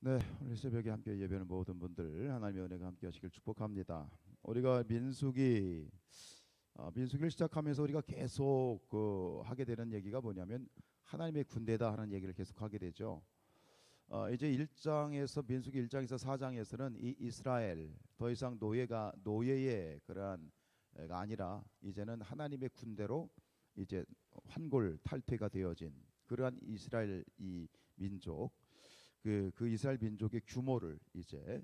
네, 오늘 새벽에 함께 예배하는 모든 분들 하나님의 은혜가 함께 하시길 축복합니다. 우리가 민수기를 시작하면서 우리가 계속 하게 되는 얘기가 뭐냐면 하나님의 군대다 하는 얘기를 계속 하게 되죠. 이제 1장에서 민수기 1장에서 4장에서는 이 이스라엘 더 이상 노예의 그러한 가 아니라 이제는 하나님의 군대로 이제 환골 탈퇴가 되어진 그러한 이스라엘 이 민족 그 이스라엘 민족의 규모를 이제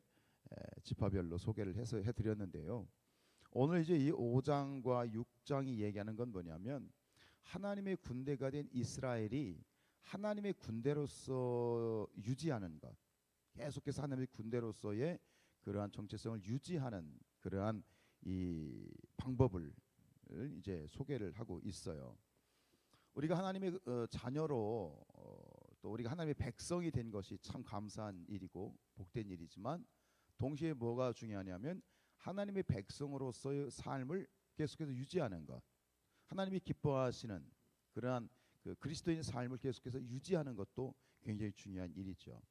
지파별로 소개를 해서 해드렸는데요. 오늘 이제 이 5장과 6장이 얘기하는 건 뭐냐면 하나님의 군대가 된 이스라엘이 하나님의 군대로서 유지하는 것, 계속해서 하나님의 군대로서의 그러한 정체성을 유지하는 그러한 이 방법을 이제 소개를 하고 있어요. 우리가 하나님의 자녀로 또 우리가 하나님의 백성이 된 것이 참 감사한 일이고 복된 일이지만 동시에 뭐가 중요하냐면 하나님의 백성으로서의 삶을 계속해서 유지하는 것, 하나님이 기뻐하시는 그러한 그 그리스도인 삶을 계속해서 유지하는 것도 굉장히 중요한 일이죠.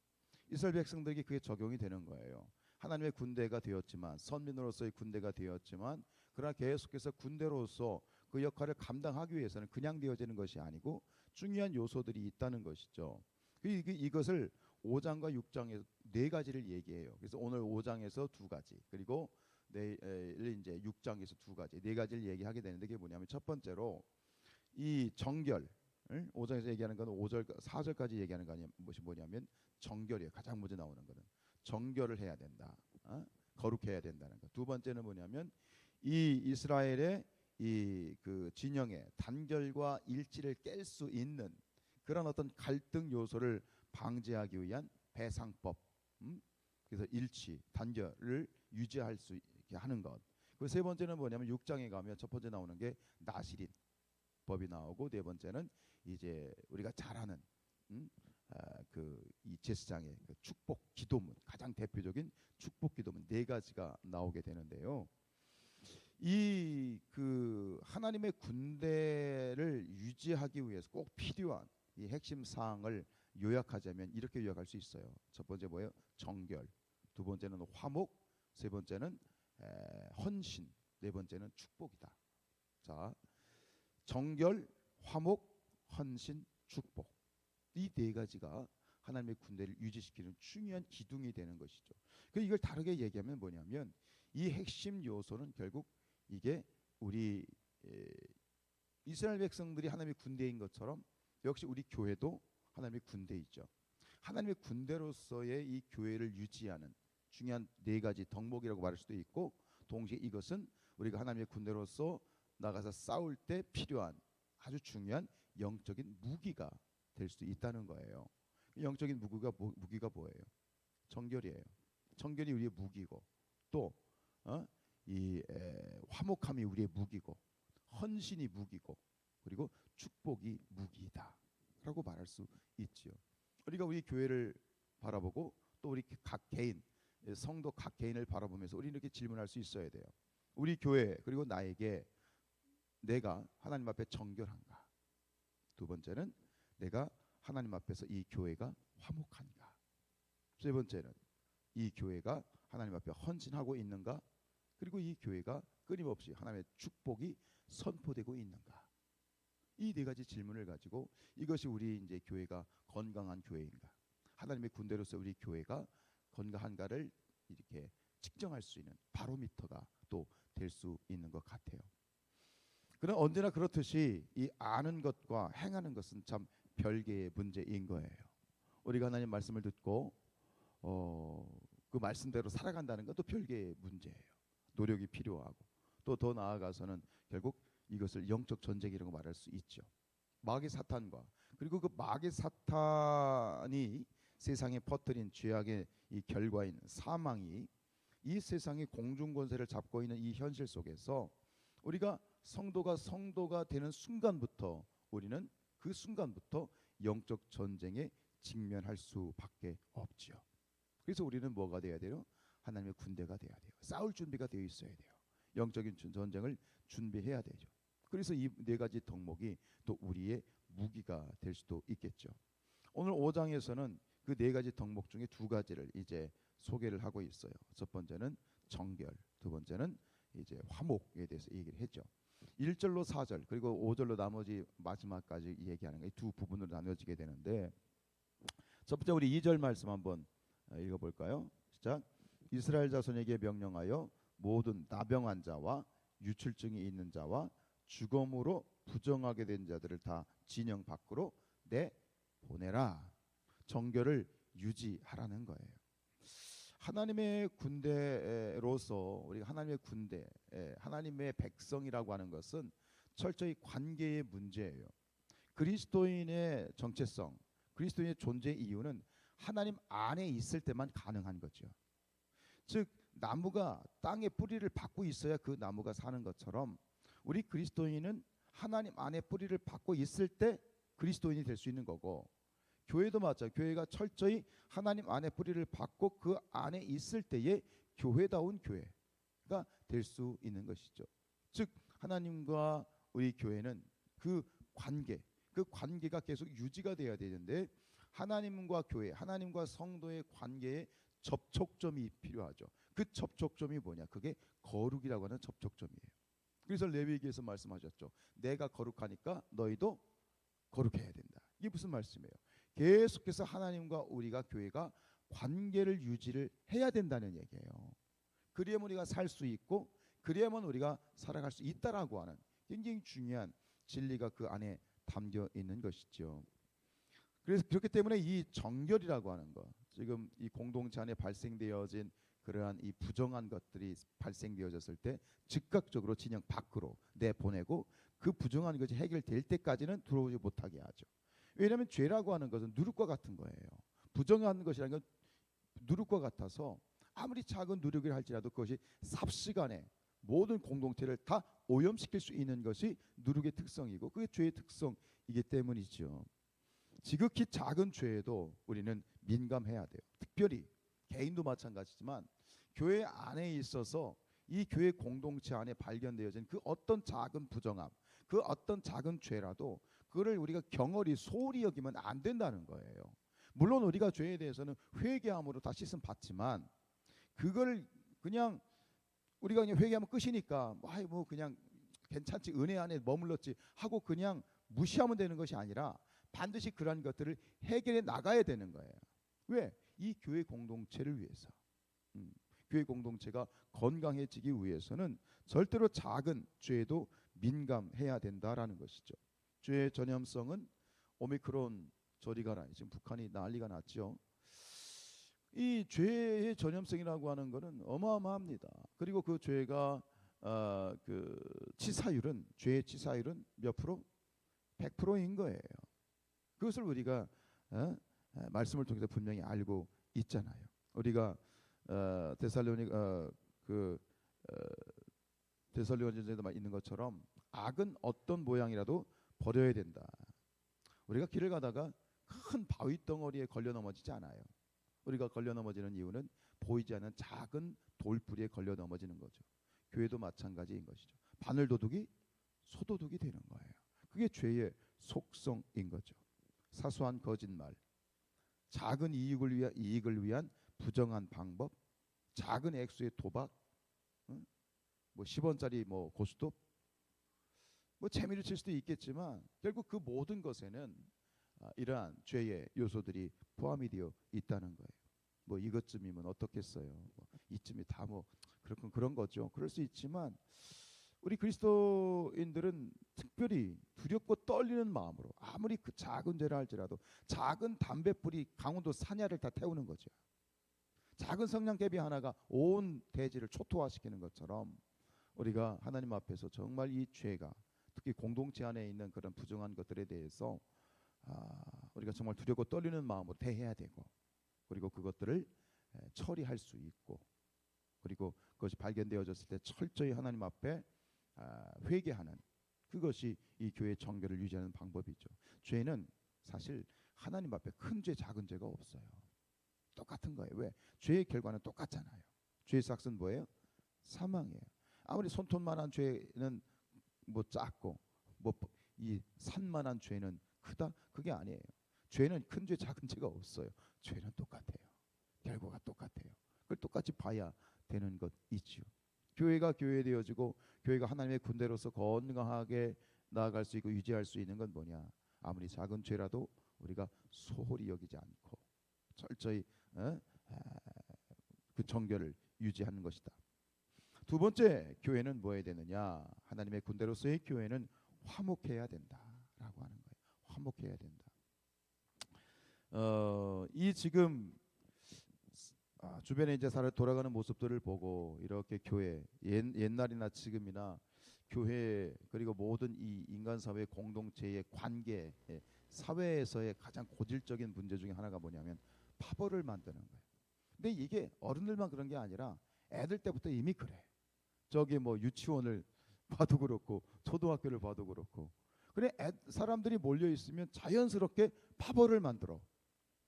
이스라엘 백성들에게 그게 적용이 되는 거예요. 하나님의 군대가 되었지만, 선민으로서의 군대가 되었지만, 그러나 계속해서 군대로서 그 역할을 감당하기 위해서는 그냥 되어지는 것이 아니고 중요한 요소들이 있다는 것이죠. 이것을 5장과 6장에서 네 가지를 얘기해요. 그래서 오늘 5장에서 두 가지, 그리고 내일 이제 6장에서 두 가지, 네 가지를 얘기하게 되는데, 그게 뭐냐면 첫 번째로 이 정결, 5장에서 얘기하는 건 5절 4절까지 얘기하는 거 아니면 것이 뭐냐면 정결이에요. 가장 먼저 나오는 거는 정결을 해야 된다. 거룩해야 된다는 거. 두 번째는 뭐냐면 이 이스라엘의 이 그 진영의 단결과 일치를 깰 수 있는 그런 어떤 갈등 요소를 방지하기 위한 배상법. 그래서 일치, 단결을 유지할 수 있게 하는 것. 그 세 번째는 뭐냐면 6장에 가면 첫 번째 나오는 게 나시린 법이 나오고, 네 번째는 이제 우리가 잘 아는 그이 제사장의 그 축복 기도문, 가장 대표적인 축복 기도문 네 가지가 나오게 되는데요. 이 그 하나님의 군대를 유지하기 위해서 꼭 필요한 이 핵심 사항을 요약하자면 이렇게 요약할 수 있어요. 첫 번째 뭐예요? 정결. 두 번째는 화목. 세 번째는 헌신. 네 번째는 축복이다. 자, 정결, 화목, 헌신, 축복. 이 네 가지가 하나님의 군대를 유지시키는 중요한 기둥이 되는 것이죠. 그 이걸 다르게 얘기하면 뭐냐면 이 핵심 요소는 결국 이게 우리 이스라엘 백성들이 하나님의 군대인 것처럼 역시 우리 교회도 하나님의 군대이죠. 하나님의 군대로서의 이 교회를 유지하는 중요한 네 가지 덕목이라고 말할 수도 있고, 동시에 이것은 우리가 하나님의 군대로서 나가서 싸울 때 필요한 아주 중요한 영적인 무기가 될 수 있다는 거예요. 영적인 무기가 뭐예요? 정결이에요. 정결이 우리의 무기고, 또 화목함이 우리의 무기고, 헌신이 무기고, 그리고 축복이 무기다라고 말할 수 있지요. 우리가 우리 교회를 바라보고 또 우리 각 개인, 성도 각 개인을 바라보면서 우리는 이렇게 질문할 수 있어야 돼요. 우리 교회 그리고 나에게 내가 하나님 앞에 정결한가? 두 번째는 내가 하나님 앞에서 이 교회가 화목한가? 세 번째는 이 교회가 하나님 앞에 헌신하고 있는가? 그리고 이 교회가 끊임없이 하나님의 축복이 선포되고 있는가? 이 네 가지 질문을 가지고 이것이 우리 이제 교회가 건강한 교회인가? 하나님의 군대로서 우리 교회가 건강한가를 이렇게 측정할 수 있는 바로미터가 또 될 수 있는 것 같아요. 그러나 언제나 그렇듯이 이 아는 것과 행하는 것은 참 별개의 문제인 거예요. 우리가 하나님 말씀을 듣고 그 말씀대로 살아간다는 것도 별개의 문제예요. 노력이 필요하고, 또 더 나아가서는 결국 이것을 영적 전쟁이라고 말할 수 있죠. 마귀 사탄과, 그리고 그 마귀 사탄이 세상에 퍼뜨린 죄악의 이 결과인 사망이 이 세상의 공중 권세를 잡고 있는 이 현실 속에서 우리가 성도가 되는 순간부터 우리는 그 순간부터 영적 전쟁에 직면할 수밖에 없지요. 그래서 우리는 뭐가 돼야 돼요? 하나님의 군대가 돼야 돼요. 싸울 준비가 되어 있어야 돼요. 영적인 전쟁을 준비해야 되죠. 그래서 이 네 가지 덕목이 또 우리의 무기가 될 수도 있겠죠. 오늘 5장에서는 그 네 가지 덕목 중에 두 가지를 이제 소개를 하고 있어요. 첫 번째는 정결, 두 번째는 이제 화목에 대해서 얘기를 했죠. 1절로 4절 그리고 5절로 나머지 마지막까지 얘기하는 이 두 부분으로 나눠지게 되는데, 첫 번째 우리 2절 말씀 한번 읽어볼까요? 시작. 이스라엘 자손에게 명령하여 모든 나병한 자와 유출증이 있는 자와 죽음으로 부정하게 된 자들을 다 진영 밖으로 내보내라. 정결을 유지하라는 거예요. 하나님의 군대로서 우리가 하나님의 군대, 하나님의 백성이라고 하는 것은 철저히 관계의 문제예요. 그리스도인의 정체성, 그리스도인의 존재 이유는 하나님 안에 있을 때만 가능한 거죠. 즉 나무가 땅에 뿌리를 받고 있어야 그 나무가 사는 것처럼 우리 그리스도인은 하나님 안에 뿌리를 받고 있을 때 그리스도인이 될 수 있는 거고, 교회도 마찬가지. 교회가 철저히 하나님 안에 뿌리를 받고 그 안에 있을 때에 교회다운 교회가 될 수 있는 것이죠. 즉 하나님과 우리 교회는 그 관계가 계속 유지가 돼야 되는데, 하나님과 교회, 하나님과 성도의 관계에 접촉점이 필요하죠. 그 접촉점이 뭐냐? 그게 거룩이라고 하는 접촉점이에요. 그래서 레위기에서 말씀하셨죠. 내가 거룩하니까 너희도 거룩해야 된다. 이게 무슨 말씀이에요? 계속해서 하나님과 우리가 교회가 관계를 유지를 해야 된다는 얘기예요. 그래야만 우리가 살 수 있고 그래야만 우리가 살아갈 수 있다라고 하는 굉장히 중요한 진리가 그 안에 담겨 있는 것이죠. 그래서 그렇기 때문에 이 정결이라고 하는 것, 지금 이 공동체 안에 발생되어진 그러한 이 부정한 것들이 발생되어졌을 때 즉각적으로 진영 밖으로 내보내고 그 부정한 것이 해결될 때까지는 들어오지 못하게 하죠. 왜냐하면 죄라고 하는 것은 누룩과 같은 거예요. 부정한 것이라는 건 누룩과 같아서 아무리 작은 누룩을 할지라도 그것이 삽시간에 모든 공동체를 다 오염시킬 수 있는 것이 누룩의 특성이고 그게 죄의 특성이기 때문이죠. 지극히 작은 죄에도 우리는 민감해야 돼요. 특별히 개인도 마찬가지지만 교회 안에 있어서 이 교회 공동체 안에 발견되어진 그 어떤 작은 부정함, 그 어떤 작은 죄라도 그거를 우리가 경홀히 소홀히 여기면 안 된다는 거예요. 물론 우리가 죄에 대해서는 회개함으로 다 씻음 받지만 그걸 그냥 우리가 그냥 회개하면 끝이니까 뭐 그냥 괜찮지, 은혜 안에 머물렀지 하고 그냥 무시하면 되는 것이 아니라 반드시 그러한 것들을 해결해 나가야 되는 거예요. 왜? 이 교회 공동체를 위해서. 교회 공동체가 건강해지기 위해서는 절대로 작은 죄에도 민감해야 된다라는 것이죠. 죄의 전염성은 오미크론 저리 가라. 지금 북한이 난리가 났죠. 이 죄의 전염성이라고 하는 것은 어마어마합니다. 그리고 그 죄가 그 치사율은, 죄의 치사율은 몇 프로? 100%인 거예요. 그것을 우리가 말씀을 통해서 분명히 알고 있잖아요. 우리가 데살로니가전서에도 있는 것처럼 악은 어떤 모양이라도 버려야 된다. 우리가 길을 가다가 큰 바위 덩어리에 걸려 넘어지지 않아요. 우리가 걸려 넘어지는 이유는 보이지 않는 작은 돌뿌리에 걸려 넘어지는 거죠. 교회도 마찬가지인 것이죠. 바늘도둑이 소도둑이 되는 거예요. 그게 죄의 속성인 거죠. 사소한 거짓말, 작은 이익을 위한 부정한 방법, 작은 액수의 도박, 뭐 10원짜리 뭐 고스톱, 뭐 재미를 칠 수도 있겠지만 결국 그 모든 것에는 이러한 죄의 요소들이 포함이 되어 있다는 거예요. 뭐 이것쯤이면 어떻겠어요? 뭐 이쯤이 다 뭐 그런 거죠. 그럴 수 있지만 우리 그리스도인들은 특별히 두렵고 떨리는 마음으로 아무리 그 작은 죄를 할지라도 작은 담뱃불이 강원도 산야를 다 태우는 거죠. 작은 성냥개비 하나가 온 대지를 초토화시키는 것처럼 우리가 하나님 앞에서 정말 이 죄가 특히 공동체 안에 있는 그런 부정한 것들에 대해서 우리가 정말 두렵고 떨리는 마음으로 대해야 되고, 그리고 그것들을 처리할 수 있고, 그리고 그것이 발견되어졌을 때 철저히 하나님 앞에 회개하는, 그것이 이 교회의 정결을 유지하는 방법이죠. 죄는 사실 하나님 앞에 큰 죄 작은 죄가 없어요. 똑같은 거예요. 왜? 죄의 결과는 똑같잖아요. 죄의 삭은 뭐예요? 사망이에요. 아무리 손톱만한 죄는 뭐 작고 뭐 이 산만한 죄는 크다, 그게 아니에요. 죄는 큰 죄, 작은 죄가 없어요. 죄는 똑같아요. 결과가 똑같아요. 그걸 똑같이 봐야 되는 것이지요. 교회가 교회되어지고 교회가 하나님의 군대로서 건강하게 나아갈 수 있고 유지할 수 있는 건 뭐냐? 아무리 작은 죄라도 우리가 소홀히 여기지 않고 철저히 그 정결을 유지하는 것이다. 두 번째, 교회는 뭐 해야 되느냐? 하나님의 군대로서의 교회는 화목해야 된다라고 하는 거예요. 화목해야 된다. 이 지금 주변에 이제 돌아가는 모습들을 보고 이렇게 교회 옛날이나 지금이나 교회 그리고 모든 이 인간 사회 공동체의 관계 사회에서의 가장 고질적인 문제 중에 하나가 뭐냐면 파벌을 만드는 거예요. 근데 이게 어른들만 그런 게 아니라 애들 때부터 이미 그래. 저기 뭐 유치원을 봐도 그렇고 초등학교를 봐도 그렇고 그래 사람들이 몰려 있으면 자연스럽게 파벌을 만들어.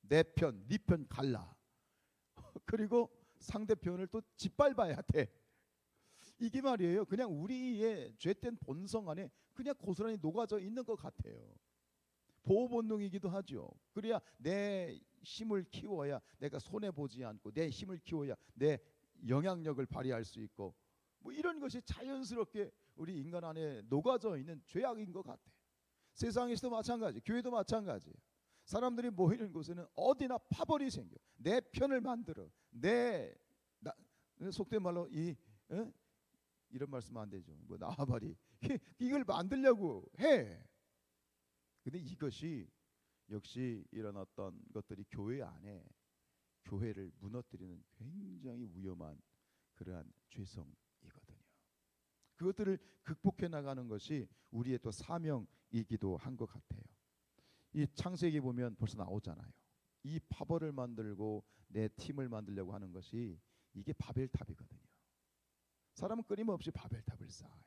내 편, 네 편 갈라. 그리고 상대편을 또 짓밟아야 돼. 이게 말이에요. 그냥 우리의 죄된 본성 안에 그냥 고스란히 녹아져 있는 것 같아요. 보호 본능이기도 하죠. 그래야 내 힘을 키워야 내가 손해 보지 않고 내 힘을 키워야 내 영향력을 발휘할 수 있고 뭐 이런 것이 자연스럽게 우리 인간 안에 녹아져 있는 죄악인 것 같아. 세상에서도 마찬가지, 교회도 마찬가지예요. 사람들이 모이는 곳에는 어디나 파벌이 생겨. 내 편을 만들어. 속된 말로 이런 말씀 안 되죠. 뭐 나와바리 이걸 만들려고 해. 근데 이것이 역시 이런 어떤 것들이 교회 안에 교회를 무너뜨리는 굉장히 위험한 그러한 죄성이거든요. 그것들을 극복해 나가는 것이 우리의 또 사명이기도 한 것 같아요. 이 창세기 보면 벌써 나오잖아요. 이 파벌을 만들고 내 팀을 만들려고 하는 것이 이게 바벨탑이거든요. 사람은 끊임없이 바벨탑을 쌓아요.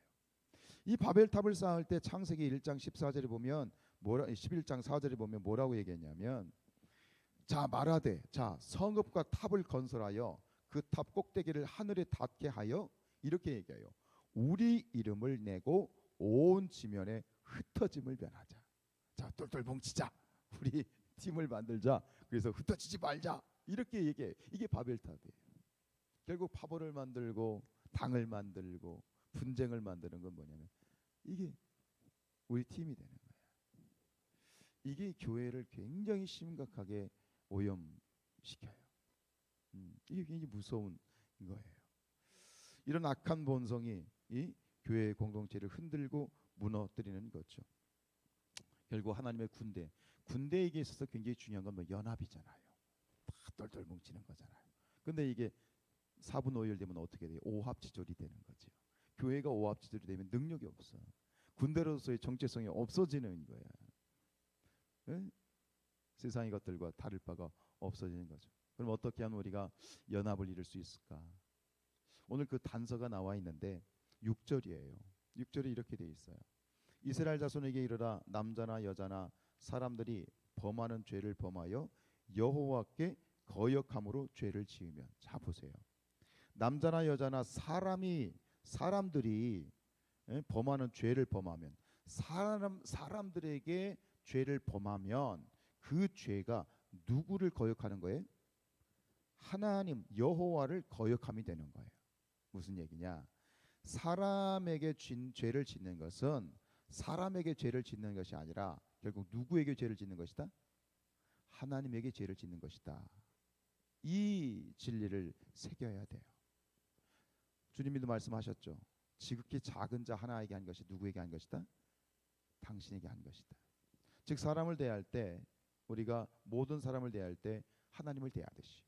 이 바벨탑을 쌓을 때 창세기 1장 14절에 보면 11장 4절에 보면 뭐라고 얘기했냐면 자 말하되 자 성읍과 탑을 건설하여 그 탑 꼭대기를 하늘에 닿게 하여 이렇게 얘기해요. 우리 이름을 내고 온 지면에 흩어짐을 면하자. 자 똘똘 뭉치자. 우리 팀을 만들자. 그래서 흩어지지 말자. 이렇게 얘기해요. 이게 바벨탑이에요. 결국 파벌을 만들고 당을 만들고 분쟁을 만드는 건 뭐냐면 이게 우리 팀이 되는 거예요. 이게 교회를 굉장히 심각하게 오염시켜요. 이게 굉장히 무서운 거예요. 이런 악한 본성이 이 교회의 공동체를 흔들고 무너뜨리는 거죠. 결국 하나님의 군대에게 있어서 굉장히 중요한 건 뭐 연합이잖아요. 다 똘똘 뭉치는 거잖아요. 근데 이게 사분오열되면 어떻게 돼요? 오합지졸이 되는 거죠. 교회가 오합지졸이 되면 능력이 없어. 군대로서의 정체성이 없어지는 거야. 네? 세상의 것들과 다를 바가 없어지는 거죠. 그럼 어떻게 하면 우리가 연합을 이룰 수 있을까? 오늘 그 단서가 나와 있는데 6절이에요. 6절에 이렇게 돼 있어요. 이스라엘 자손에게 이르라 남자나 여자나 사람들이 범하는 죄를 범하여 여호와께 거역함으로 죄를 지으면 자 보세요. 남자나 여자나 사람들이 범하는 죄를 범하면 사람들에게 죄를 범하면 그 죄가 누구를 거역하는 거예요? 하나님 여호와를 거역함이 되는 거예요. 무슨 얘기냐? 사람에게 죄를 짓는 것은 사람에게 죄를 짓는 것이 아니라 결국 누구에게 죄를 짓는 것이다? 하나님에게 죄를 짓는 것이다. 이 진리를 새겨야 돼요. 주님도 말씀하셨죠. 지극히 작은 자 하나에게 한 것이 누구에게 한 것이다? 당신에게 한 것이다. 즉 사람을 대할 때 우리가 모든 사람을 대할 때 하나님을 대하듯이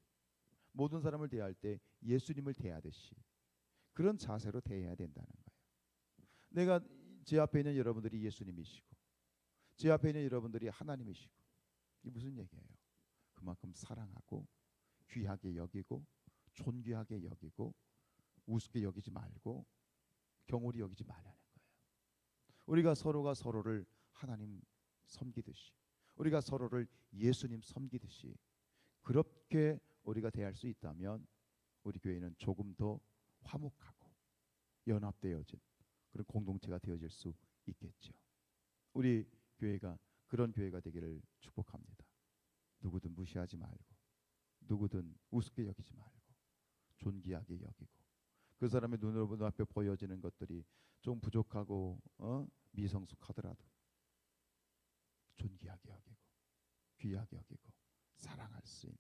모든 사람을 대할 때 예수님을 대하듯이 그런 자세로 대해야 된다는 거예요. 내가 제 앞에 있는 여러분들이 예수님이시고 제 앞에 있는 여러분들이 하나님이시고 이게 무슨 얘기예요? 그만큼 사랑하고 귀하게 여기고 존귀하게 여기고 우습게 여기지 말고 경홀히 여기지 말라는 거예요. 우리가 서로가 서로를 하나님 섬기듯이 우리가 서로를 예수님 섬기듯이 그렇게 우리가 대할 수 있다면 우리 교회는 조금 더 화목하고 연합되어진 그런 공동체가 되어질 수 있겠죠. 우리 교회가 그런 교회가 되기를 축복합니다. 누구든 무시하지 말고, 누구든 우습게 여기지 말고, 존귀하게 여기고, 그 사람의 눈앞에 보여지는 것들이 좀 부족하고 미성숙하더라도 존귀하게 여기고, 귀하게 여기고, 사랑할 수 있는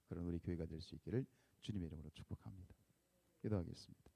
그런 우리 교회가 될 수 있기를 주님의 이름으로 축복합니다. 기도하겠습니다.